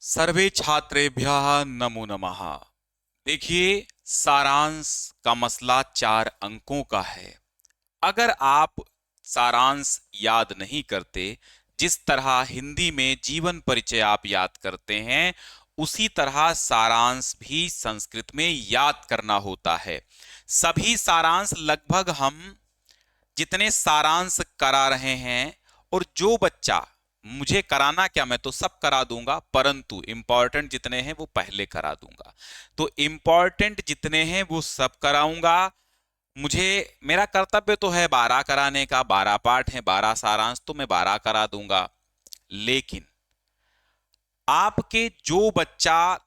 सर्वे छात्रेभ्यः नमो नमः। देखिए, सारांश का मसला 4 अंकों का है। अगर आप सारांश याद नहीं करते, जिस तरह हिंदी में जीवन परिचय आप याद करते हैं, उसी तरह सारांश भी संस्कृत में याद करना होता है। सभी सारांश लगभग हम जितने सारांश करा रहे हैं, और जो बच्चा मुझे कराना क्या, मैं तो सब करा दूंगा, परंतु इंपॉर्टेंट जितने हैं वो पहले करा दूंगा। तो इंपॉर्टेंट जितने हैं वो सब कराऊंगा। मुझे मेरा कर्तव्य तो है 12 कराने का, 12 पाठ हैं, 12 सारांश, तो मैं 12 करा दूंगा। लेकिन आपके जो बच्चा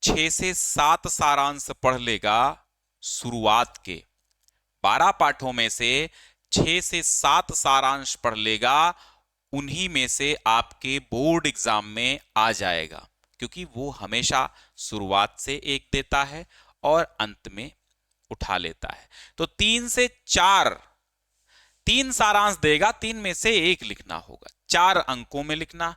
6 से 7 सारांश पढ़ लेगा, शुरुआत के 12 पाठों में से 6 से 7 सारांश पढ़ लेगा, उन्हीं में से आपके बोर्ड एग्जाम में आ जाएगा, क्योंकि वो हमेशा शुरुआत से एक देता है और अंत में उठा लेता है। तो 3 से 4 3 सारांश देगा, 3 में से 1 लिखना होगा। 4 अंकों में लिखना,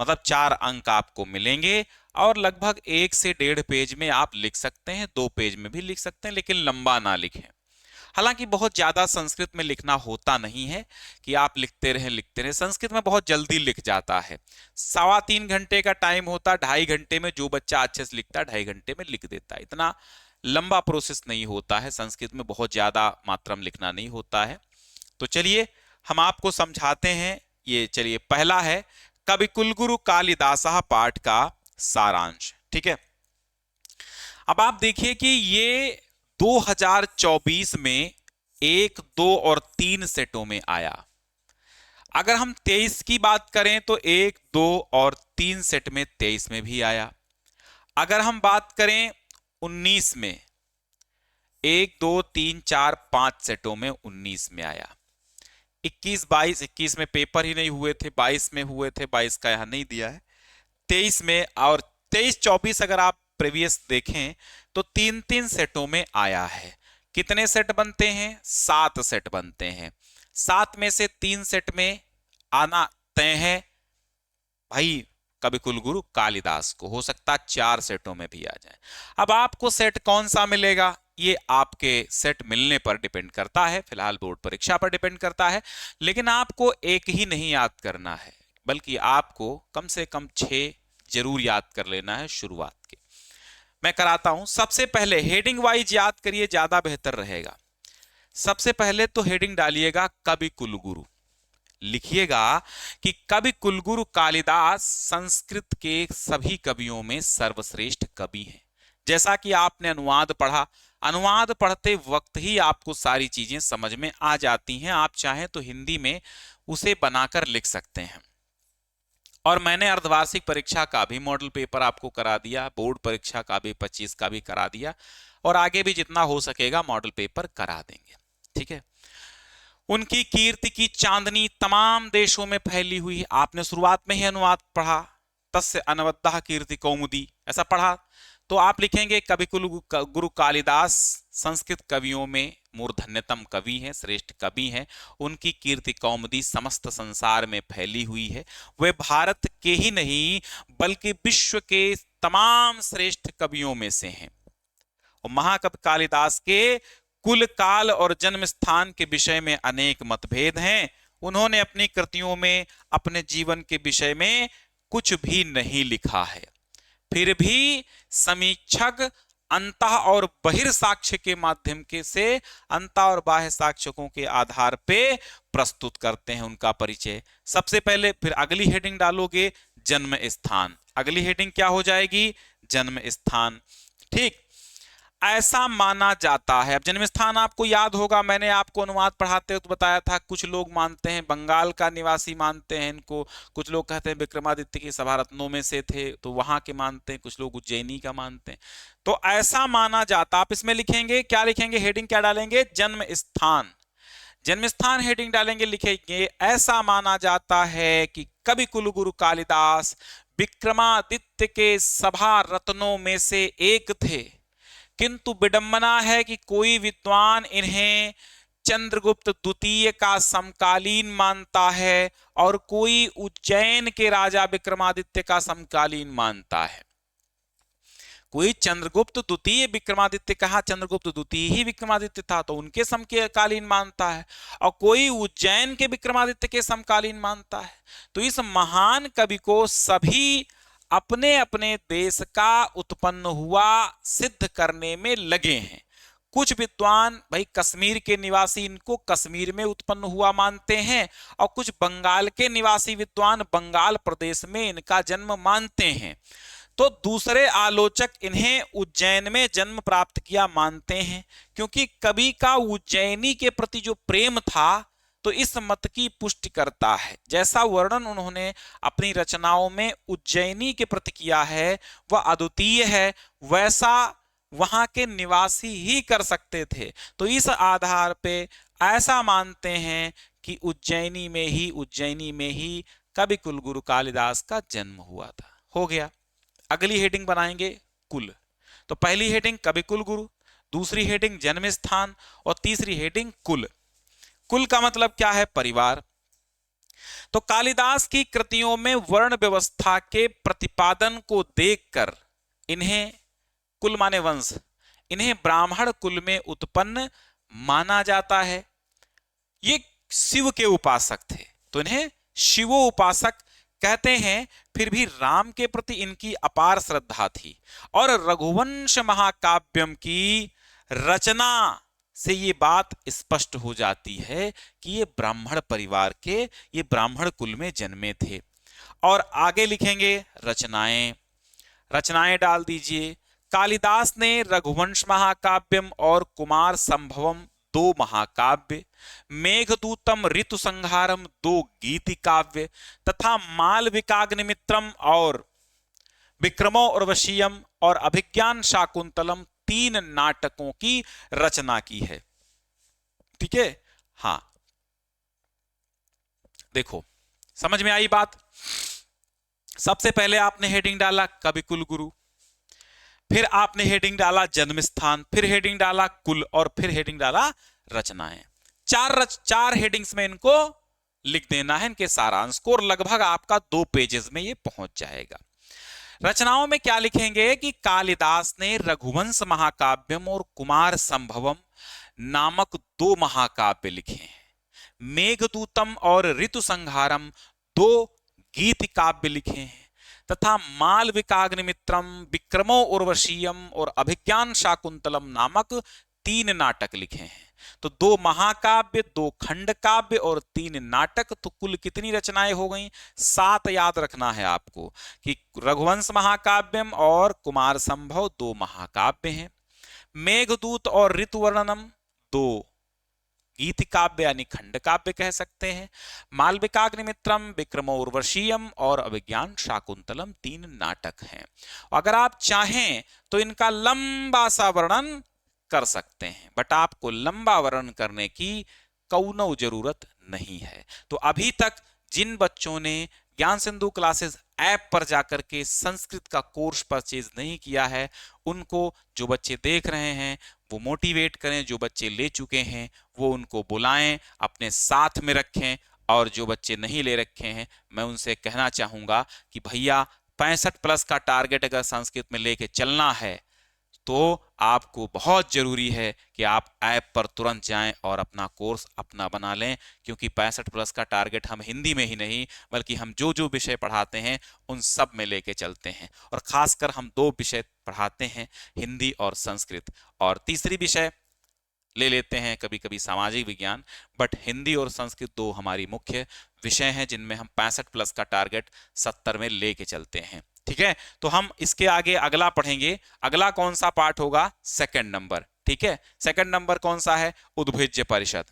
मतलब 4 अंक आपको मिलेंगे, और लगभग 1 से 1.5 पेज में आप लिख सकते हैं, 2 पेज में भी लिख सकते हैं, लेकिन लंबा ना लिखें। हालांकि बहुत ज्यादा संस्कृत में लिखना होता नहीं है कि आप लिखते रहे। संस्कृत में बहुत जल्दी लिख जाता है। 3.25 घंटे का टाइम होता, 2.5 घंटे में जो बच्चा अच्छे से लिखता है 2.5 घंटे में लिख देता है। इतना लंबा प्रोसेस नहीं होता है, संस्कृत में बहुत ज्यादा मात्रा में लिखना नहीं होता है। तो चलिए हम आपको समझाते हैं। ये चलिए, पहला है कविकुलगुरु कालिदासः पाठ का सारांश। ठीक है, अब आप देखिए कि ये 2024 में 1, 2 और 3 सेटों में आया। अगर हम 23 की बात करें तो 1, 2 और 3 सेट में 23 में भी आया। अगर हम बात करें 19 में, 1, 2, 3, 4, 5 सेटों में 19 में आया। 21, 22, 21 में पेपर ही नहीं हुए थे, 22 में हुए थे, 22 का यहां नहीं दिया है। 23 में, और 23, 24 अगर आप प्रीवियस देखें तो 3-3 सेटों में आया है। कितने सेट बनते हैं? 7 सेट बनते हैं। 7 में से 3 सेट में आना तय है भाई कवि कुलगुरु कालिदास को। हो सकता है 4 सेटों में भी आ जाए। अब आपको सेट कौन सा मिलेगा, ये आपके सेट मिलने पर डिपेंड करता है, फिलहाल बोर्ड परीक्षा पर डिपेंड करता है। लेकिन आपको एक ही नहीं याद करना है, बल्कि आपको कम से कम 6 जरूर याद कर लेना है शुरुआत के। मैं कराता हूं। सबसे पहले हेडिंग वाइज याद करिए, ज्यादा बेहतर रहेगा। सबसे पहले तो हेडिंग डालिएगा कवि कुलगुरु। लिखिएगा कि कवि कुलगुरु कालिदास संस्कृत के सभी कवियों में सर्वश्रेष्ठ कवि हैं। जैसा कि आपने अनुवाद पढ़ा, अनुवाद पढ़ते वक्त ही आपको सारी चीजें समझ में आ जाती हैं। आप चाहें तो हिंदी में उसे बनाकर लिख सकते हैं। और मैंने अर्धवार्षिक परीक्षा का भी मॉडल पेपर आपको करा दिया, बोर्ड परीक्षा का भी 25 का भी करा दिया, और आगे भी जितना हो सकेगा मॉडल पेपर करा देंगे। ठीक है, उनकी कीर्ति की चांदनी तमाम देशों में फैली हुई है। आपने शुरुआत में ही अनुवाद पढ़ा, तस्य अनवद्यः कीर्ति कौमुदी, ऐसा पढ़ा। तो आप लिखेंगे कवि गुरु कालिदास संस्कृत कवियों में मूर्धन्यतम कवि हैं, श्रेष्ठ कवि हैं। उनकी कीर्ति कौमुदी समस्त संसार में फैली हुई है। वे भारत के ही नहीं बल्कि विश्व के तमाम श्रेष्ठ कवियों में से हैं। और महाकवि कालिदास के कुल, काल और जन्म स्थान के विषय में अनेक मतभेद हैं। उन्होंने अपनी कृतियों में अपने जीवन के विषय में कुछ भी नहीं लिखा है, फिर भी समीक्षक अंतः और बहिर् साक्ष्य के माध्यम के से अंतः और बाह्य साक्ष्यों के आधार पे प्रस्तुत करते हैं उनका परिचय। सबसे पहले, फिर अगली हेडिंग डालोगे जन्म स्थान। अगली हेडिंग क्या हो जाएगी? जन्म स्थान। ठीक, ऐसा माना जाता है। अब जन्म स्थान आपको याद होगा, मैंने आपको अनुवाद पढ़ाते हुए तो बताया था, कुछ लोग मानते हैं बंगाल का निवासी मानते हैं इनको, कुछ लोग कहते हैं विक्रमादित्य की सभा रत्नों में से थे तो वहां के मानते हैं, कुछ लोग उज्जैनी का मानते हैं। तो ऐसा माना जाता, आप इसमें लिखेंगे, क्या लिखेंगे, हेडिंग क्या डालेंगे? जन्म स्थान। जन्म स्थान हेडिंग डालेंगे, लिखेंगे ऐसा माना जाता है कि कवि कुलगुरु कालिदास विक्रमादित्य के सभा रत्नों में से एक थे, किंतु विडंबना है कि कोई विद्वान इन्हें चंद्रगुप्त द्वितीय का समकालीन मानता है और कोई उज्जैन के राजा विक्रमादित्य का समकालीन मानता है। कोई चंद्रगुप्त द्वितीय विक्रमादित्य, कहा चंद्रगुप्त द्वितीय ही विक्रमादित्य था तो उनके समकालीन मानता है, और कोई उज्जैन के विक्रमादित्य के समकालीन मानता है। तो इस महान कवि को सभी अपने अपने देश का उत्पन्न हुआ सिद्ध करने में लगे हैं। कुछ विद्वान भाई कश्मीर के निवासी इनको कश्मीर में उत्पन्न हुआ मानते हैं, और कुछ बंगाल के निवासी विद्वान बंगाल प्रदेश में इनका जन्म मानते हैं। तो दूसरे आलोचक इन्हें उज्जैन में जन्म प्राप्त किया मानते हैं, क्योंकि कवि का उज्जैनी के प्रति जो प्रेम था तो इस मत की पुष्टि करता है। जैसा वर्णन उन्होंने अपनी रचनाओं में उज्जैनी के प्रति किया है वह अद्वितीय है, वैसा वहां के निवासी ही कर सकते थे। तो इस आधार पे ऐसा मानते हैं कि उज्जैनी में ही कवि कुलगुरु कालिदास का जन्म हुआ था। हो गया। अगली हेडिंग बनाएंगे कुल। तो पहली हेडिंग कवि कुलगुरु, दूसरी हेडिंग जन्म स्थान, और तीसरी हेडिंग कुल। कुल का मतलब क्या है? परिवार। तो कालिदास की कृतियों में वर्ण व्यवस्था के प्रतिपादन को देखकर इन्हें, कुल माने वंश, इन्हें ब्राह्मण कुल में उत्पन्न माना जाता है। ये शिव के उपासक थे तो इन्हें शिवो उपासक कहते हैं। फिर भी राम के प्रति इनकी अपार श्रद्धा थी, और रघुवंश महाकाव्यम की रचना से ये बात स्पष्ट हो जाती है कि ये ब्राह्मण परिवार के, ये ब्राह्मण कुल में जन्मे थे। और आगे लिखेंगे रचनाएं डाल दीजिए। कालिदास ने रघुवंश महाकाव्यम और कुमार संभवम 2 महाकाव्य, मेघदूतम ऋतु संहारम 2 गीति काव्य तथा मालविकाग्निमित्रम और विक्रमो उर्वशीयम और अभिज्ञान शाकुंतलम 3 नाटकों की रचना की है। ठीक है, हाँ, देखो समझ में आई बात। सबसे पहले आपने हेडिंग डाला कवि कुलगुरु, फिर आपने हेडिंग डाला जन्म स्थान, फिर हेडिंग डाला कुल, और फिर हेडिंग डाला रचनाएं। 4 हेडिंग्स में इनको लिख देना है, इनके सारांश को, और लगभग आपका 2 पेजेस में ये पहुंच जाएगा। रचनाओं में क्या लिखेंगे कि कालिदास ने रघुवंश महाकाव्यम और कुमार संभवम नामक 2 महाकाव्य लिखे हैं। मेघदूतम और ऋतु संहारम 2 गीत काव्य लिखे हैं, तथा मालविकाग्निमित्रम, विक्रमो उर्वशीयम और अभिज्ञान शाकुंतलम नामक 3 नाटक लिखे हैं। तो 2 महाकाव्य, 2 खंड काव्य और 3 नाटक, तो कुल कितनी रचनाएं हो गई? 7 याद रखना है आपको कि रघुवंश महाकाव्यम और कुमार संभव 2 महाकाव्य हैं। मेघदूत और ऋतुवर्णनम 2 गीत काव्य यानी खंड काव्य कह सकते हैं। मालविकाग्निमित्रम, विक्रमो उर्वशीयम और अभिज्ञान शाकुंतलम 3 नाटक हैं। अगर आप चाहें तो इनका लंबा सा वर्णन कर सकते हैं, बट आपको लंबा वर्णन करने की कौनो जरूरत नहीं है। तो अभी तक जिन बच्चों ने ज्ञान सिंधु क्लासेस ऐप पर जाकर के संस्कृत का कोर्स परचेज नहीं किया है, उनको, जो बच्चे देख रहे हैं वो मोटिवेट करें, जो बच्चे ले चुके हैं वो उनको बुलाएं, अपने साथ में रखें, और जो बच्चे नहीं ले रखे हैं मैं उनसे कहना चाहूंगा कि भैया 65+ का टारगेट अगर संस्कृत में लेके चलना है तो आपको बहुत जरूरी है कि आप ऐप पर तुरंत जाएं और अपना कोर्स अपना बना लें, क्योंकि 65+ का टारगेट हम हिंदी में ही नहीं बल्कि हम जो जो विषय पढ़ाते हैं उन सब में लेके चलते हैं। और खासकर हम 2 विषय पढ़ाते हैं, हिंदी और संस्कृत, और तीसरी विषय ले लेते हैं कभी कभी सामाजिक विज्ञान, बट हिंदी और संस्कृत 2 हमारी मुख्य विषय हैं जिनमें हम 65+ का टारगेट 70 में लेके चलते हैं। ठीक है, तो हम इसके आगे अगला पढ़ेंगे। अगला कौन सा पार्ट होगा? 2nd number. ठीक है, 2nd नंबर कौन सा है? उद्भिज्य परिषद।